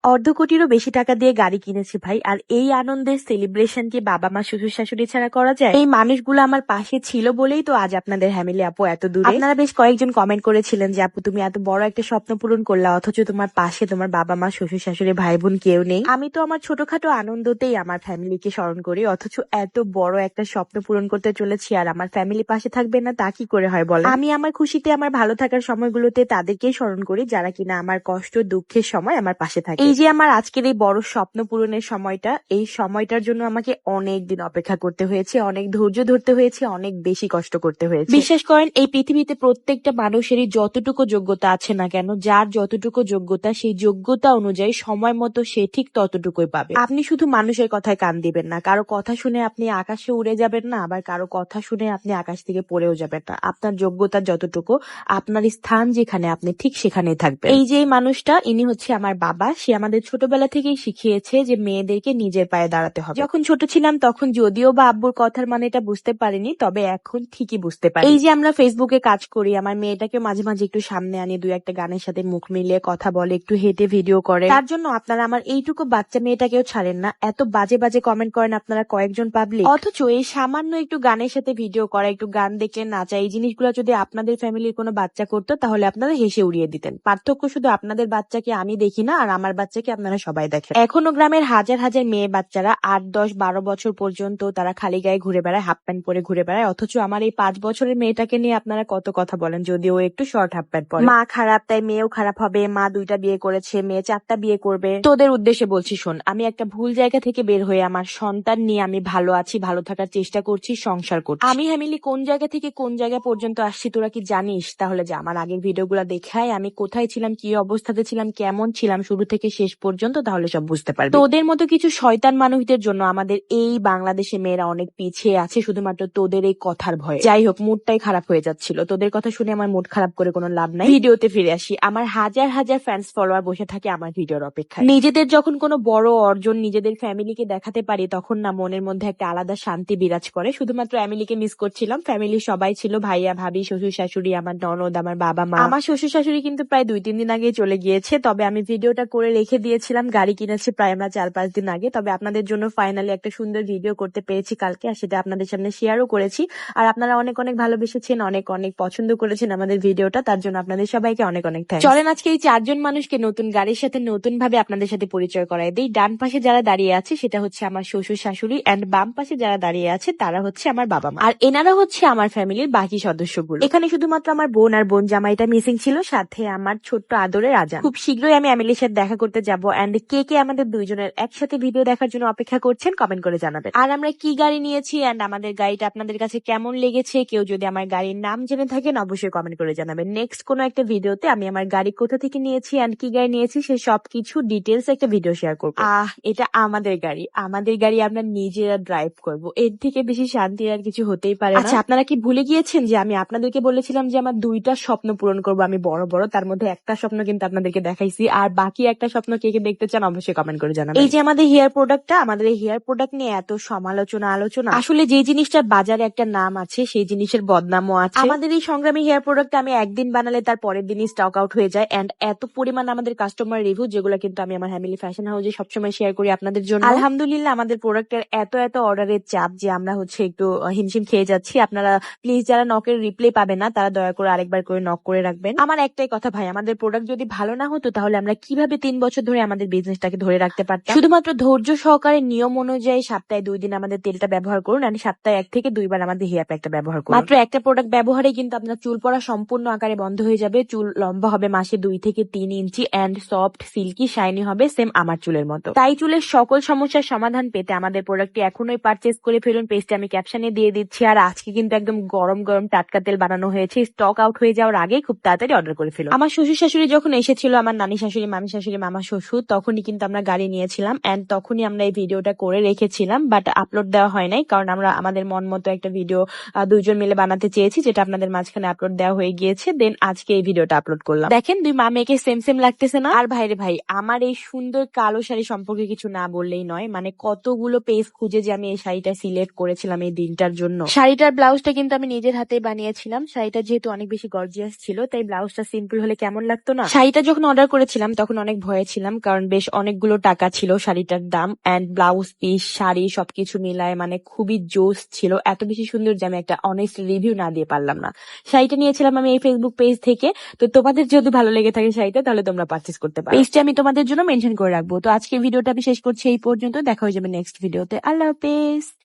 অর্ধ কোটিরও বেশি টাকা দিয়ে গাড়ি কিনেছি ভাই। আর এই আনন্দের সেলিব্রেশন কি বাবা মা শ্বশুর শাশুড়ি ছাড়া করা যায়? এই মানুষগুলো আমার পাশে ছিল বলেই তো আজ আপনাদের ফ্যামিলি আপু এত দূরে। আপনারা বেশ কয়েকজন কমেন্ট করেছিলেন যে আপু তুমি এত বড় একটা স্বপ্ন পূরণ করলা, অথচ তোমার পাশে তোমার বাবা মা শ্বশুর শাশুড়ি ভাই বোন কেউ নেই। আমি তো আমার ছোটখাটো আনন্দতেই আমার ফ্যামিলিকে স্মরণ করি, অথচ এত বড় একটা স্বপ্ন পূরণ করতে চলেছি আর আমার ফ্যামিলি পাশে থাকবে না, তা কি করে হয় বলেন? আমি আমার খুশিতে আমার ভালো থাকার সময়গুলোতে তাদেরকেই স্মরণ করি যারা কিনা আমার কষ্ট দুঃখের সময় আমার পাশে থাকে। এই যে আমার আজকের এই বড় স্বপ্ন পূরণের সময়টা, এই সময়টার জন্য আমাকে অনেক দিন অপেক্ষা করতে হয়েছে, অনেক ধৈর্য ধরতে হয়েছে, অনেক বেশি কষ্ট করতে হয়েছে। বিশ্বাস করেন এই পৃথিবীতে প্রত্যেকটা মানুষেরই যতটুকু যোগ্যতা আছে না কেন, যার যতটুকু যোগ্যতা সেই যোগ্যতা অনুযায়ী সময় মতো সে ঠিক ততটুকুই পাবে। আপনি শুধু মানুষের কথায় কান দিবেন না, কারো কথা শুনে আপনি আকাশে উড়ে যাবেন না, আবার কারো কথা শুনে আপনি আকাশ থেকে পড়েও যাবেন না। আপনার যোগ্যতা যতটুকু, আপনার স্থান যেখানে, আপনি ঠিক সেখানেই থাকবেন। এই যে মানুষটা, ইনি হচ্ছে আমার বাবা। সে আমাদের ছোটবেলা থেকেই শিখিয়েছে যে মেয়েদেরকে নিজের পায়ে দাঁড়াতে হবে। যখন ছোট ছিলাম তখন যদিও বা আব্বুর কথার মানে এটা বুঝতে পারিনি, তবে এখন ঠিকই বুঝতে পারি। এই যে আমরা ফেসবুকে কাজ করি, আমার মেয়েটাকে মাঝে মাঝে একটু সামনে আনি, দুই একটা গানের সাথে মুখ মিলিয়ে কথা বলে, একটু হেঁটে ভিডিও করে। তার জন্য আপনারা আমার এইটুকু বাচ্চা মেয়েটাকেও ছাড়েন না। এত বাজে বাজে কমেন্ট করেন আপনারা কয়েকজন পাবলিক, অথচ এই সামান্য একটু গানের সাথে ভিডিও করা, একটু গান দেখে নাচা, এই জিনিসগুলো যদি আপনাদের ফ্যামিলির কোনো বাচ্চা করতো তাহলে আপনারা হেসে উড়িয়ে দিতেন। পার্থক্য শুধু আপনাদের বাচ্চাকে আমি দেখি না আর আমার বাচ্চাকে আপনারা সবাই দেখেন। এখনো গ্রামের হাজার হাজার মেয়ে বাচ্চারা 8, 10, 12 বছর পর্যন্ত তারা খালি গায়ে ঘুরে বেড়ায়, হাফ প্যান্ট পরে ঘুরে বেড়ায়, অথচ আমার এই 5 বছরের মেয়েটাকে নিয়ে আপনারা কত কথা বলেন, যদিও একটু শর্ট হাফ প্যান্ট পরে। মা খারাপ তাই মেয়েও খারাপ হবে, মা 2টা বিয়ে করেছে, মেয়ে 4টা বিয়ে করবে। তোদের উদ্দেশ্যে বলছি শোন, আমি একটা ভুল জায়গা থেকে বের হয়ে আমার সন্তান নিয়ে আমি ভালো আছি, ভালো থাকার চেষ্টা করছি, সংসার করছি। আমি ফ্যামিলি কোন জায়গা থেকে কোন জায়গা পর্যন্ত আসছি তোরা কি জানিস? তাহলে যে আমার আগের ভিডিওগুলো দেখায় আমি কোথায় ছিলাম, কি অবস্থাতে ছিলাম, কেমন ছিলাম শুরু থেকে শেষ পর্যন্ত, তাহলে সব বুঝতে পারবি। তোদের মতো কিছু শয়তান মানুষদের জন্য আমাদের এই বাংলাদেশে মেয়েরা অনেক পিছিয়ে আছে, শুধুমাত্র তোদের এই কথার ভয়ে। যাই হোক, মুডটাই খারাপ হয়ে যাচ্ছিল, তোদের কথা শুনে আমার মুড খারাপ করে কোনো লাভ নাই। ভিডিওতে ফিরে আসি। আমার হাজার হাজার ফ্যান্স ফলোয়ার বসে থাকে আমার ভিডিওর অপেক্ষায়। নিজেদের যখন কোনো বড় অর্জন নিজেদের ফ্যামিলিকে দেখাতে পারি, তখন না মনের মধ্যে একটা আলাদা শান্তি বিরাজ করে। শুধুমাত্র ফ্যামিলিকে মিস করছিলাম, ফ্যামিলির সবাই ছিল, ভাইয়া ভাবি, শ্বশুর শাশুড়ি, আমার ননদ, আমার বাবা মা। আমার শ্বশুর শাশুড়ি কিন্তু প্রায় 2-3 দিন আগে চলে গিয়েছে, তবে আমি ভিডিওটা করে রেখে দিয়েছিলাম। গাড়ি কিনেছি প্রায় আমরা 4-5 দিন আগে, তবে আপনাদের জন্য ফাইনালি একটা সুন্দর ভিডিও করতে পেরেছি কালকে, আর সেটা আপনাদের সামনে শেয়ারও করেছি। আর আপনারা অনেক অনেক ভালোবেসেছেন, অনেক অনেক পছন্দ করেছেন আমাদের ভিডিওটা, তার জন্য আপনাদের সবাইকে অনেক অনেক থ্যাঙ্কস। চলেন আজকে এই 4 জন মানুষকে নতুন গাড়ির সাথে নতুন ভাবে আপনাদের সাথে পরিচয় করাই দিই। ডান পাশে যারা দাঁড়িয়ে আছে সেটা হচ্ছে আমার শ্বশুর শাশুড়ি, এন্ড বাম পাশে যারা দাঁড়িয়ে আছে তারা হচ্ছে আমার বাবা মা, আর এনারা হচ্ছে আমার ফ্যামিলির বাকি সদস্যগুলো। এখানে শুধুমাত্র আমার বোন আর বোন জামাইটা মিসিং ছিল, সাথে আমার ছোট্ট আদরের আজান। খুব শীঘ্রই আমি এমিলির সাথে দেখা করতে যাবো, এন্ড কে কে আমাদের দুইজনের একসাথে ভিডিও দেখার জন্য অপেক্ষা করছেন কমেন্ট করে জানাবেন। আর আমরা কি গাড়ি নিয়েছি এন্ড আমাদের গাড়িটা আপনাদের কাছে কেমন লেগেছে, কেউ যদি আমার গাড়ির নাম জেনে থাকেন অবশ্যই কমেন্ট করে জানাবেন। নেক্সট কোনো একটা ভিডিওতে আমি আমার গাড়ি কোথা থেকে নিয়েছি এন্ড কি গাড়ি নিয়েছি সে সবকিছু ডিটেলস একটা ভিডিও শেয়ার করবো। এটা আমাদের গাড়ি, আমাদের গাড়ি আমরা নিজেরা ড্রাইভ করব, এর থেকে বেশি শান্তি আর কিছু হতেই পারে না। আচ্ছা, আপনারা কি ভুলে গিয়েছেন যে আমি আপনাদেরকে বলেছিলাম যে আমার 2টা স্বপ্ন পূরণ করবো আমি বড় বড়, তার মধ্যে একটা স্বপ্ন কিন্তু আপনাদেরকে দেখাইছি, আর বাকি একটা স্বপ্ন কে কে দেখতে চান অবশ্যই কমেন্ট করে জানাবেন। এই যে আমাদের হেয়ার প্রোডাক্টটা, আমাদের এই হেয়ার প্রোডাক্ট নিয়ে এত সমালোচনা আলোচনা, আসলে যে জিনিসটার বাজারে একটা নাম আছে সেই জিনিসের বদনামও আছে। আমাদের এই সংগ্রামী হেয়ার প্রোডাক্ট আমি একদিন বানালে তার পরের দিনই স্টক আউট হয়ে যায়, এন্ড এত পরিমাণ আমাদের কাস্টমার রিভিউ, যেগুলো কিন্তু আমি আমার ফ্যামিলি ফ্যাশন হাউসে সবসময় শেয়ার করি আপনাদের জন্য। আলহামদুলিল্লাহ আমাদের প্রোডাক্টের এত এত অর্ডারের চাপ যে আমরা হচ্ছে একটু হিমশিম খেয়ে যাচ্ছি। আপনারা প্লিজ যারা নকের রিপ্লে পাবে না তারা দয়া করে আরেকবার করে নক করে রাখবেন। আমার একটাই কথা ভাই, আমাদের প্রোডাক্ট যদি ভালো না হতো তাহলে আমরা কিভাবে 3 বছর ধরে আমাদের বিজনেসটাকে ধরে রাখতে পারতাম। শুধুমাত্র ধৈর্য সহকারে নিয়ম অনুযায়ী সপ্তাহে 2 দিন আমাদের তেলটা ব্যবহার করুন, আর সপ্তাহে 1 থেকে 2 বার আমাদের হেয়ার প্যাকটা ব্যবহার করুন। মাত্র একটা প্রোডাক্ট ব্যবহারে কিন্তু আপনার চুল পড়া সম্পূর্ণ আকারে বন্ধ হয়ে যাবে, চুল লম্বা হবে মাসে 2 থেকে 3 ইঞ্চি, এন্ড সফট সিল্কি শাইনি হবে সেম আমার চুলের মতো। তাই চুলের সকল সমস্যার সমাধান পেতে আমাদের প্রোডাক্টটি এখনই পারচেজ করে ফেলুন, পেজটা আমি ক্যাপশনে দিয়ে দিচ্ছি। আর আজকে কিন্তু একদম গরম গরম টাটকা তেল বানানো হয়েছে, স্টক আউট হয়ে যাওয়ার আগেই খুব তাড়াতাড়ি অর্ডার করে ফেলুন। আমার শ্বশুর শাশুড়ি যখন এসেছিল, আমার নানি শাশুড়ি, মামি শাশুড়ি, মামা শ্বশুর, তখনই কিন্তু আমরা গাড়ি নিয়েছিলাম, এন্ড তখনই আমরা এই ভিডিওটা করে রেখেছিলাম, বাট আপলোড দেওয়া হয় নাই, কারণ আমরা আমাদের মন মতো একটা ভিডিও 2 জন মিলে বানাতে চেয়েছি, যেটা আপনাদের মাঝখানে আপলোড দেওয়া হয়ে গিয়েছে। দেন আজকে এই ভিডিওটা আপলোড করলাম। দেখেন 2 মা মেয়েকে সেম সেম লাগতেছে না? আর ভাইরে ভাই, আমার এই সুন্দর কালো শাড়ি সম্পর্কে কিছু না বললেই নয়, মানে কতগুলো পেজ খুঁজে যে আমি এই শাড়িটা সিলেক্ট করেছিলাম এই দিনটার জন্য। শাড়িটার ব্লাউজটা কিন্তু আমি নিজের হাতে বানিয়েছিলাম। শাড়িটা যেহেতু অনেক বেশি গর্জিয়াস ছিল, তাই ব্লাউজটা সিম্পল হলে কেমন লাগতো না। শাড়িটা যখন অর্ডার করেছিলাম তখন অনেক ভয়ে নিয়েছিলাম, কারণ বেশ অনেকগুলো টাকা ছিল শাড়িটার দাম। অ্যান্ড ব্লাউজ পিস, শাড়ি সবকিছু মিলায় মানে খুবই জোস ছিল, এত বেশি সুন্দর যে আমি একটা অনেস্ট রিভিউ না দিয়ে পারলাম না। শাড়িটা নিয়েছিলাম আমি এই ফেসবুক পেজ থেকে। তো তোমাদের যদি ভালো লেগে থাকে শাড়িটা, তাহলে তোমরা পারচেস করতে পারো। পেজটা আমি তোমাদের জন্য মেনশন করে রাখবো। তো আজকে ভিডিওটা আমি শেষ করছি এই পর্যন্ত। দেখা হয়ে যাবে নেক্সট ভিডিওতে। আল্লাহ হাফেজ।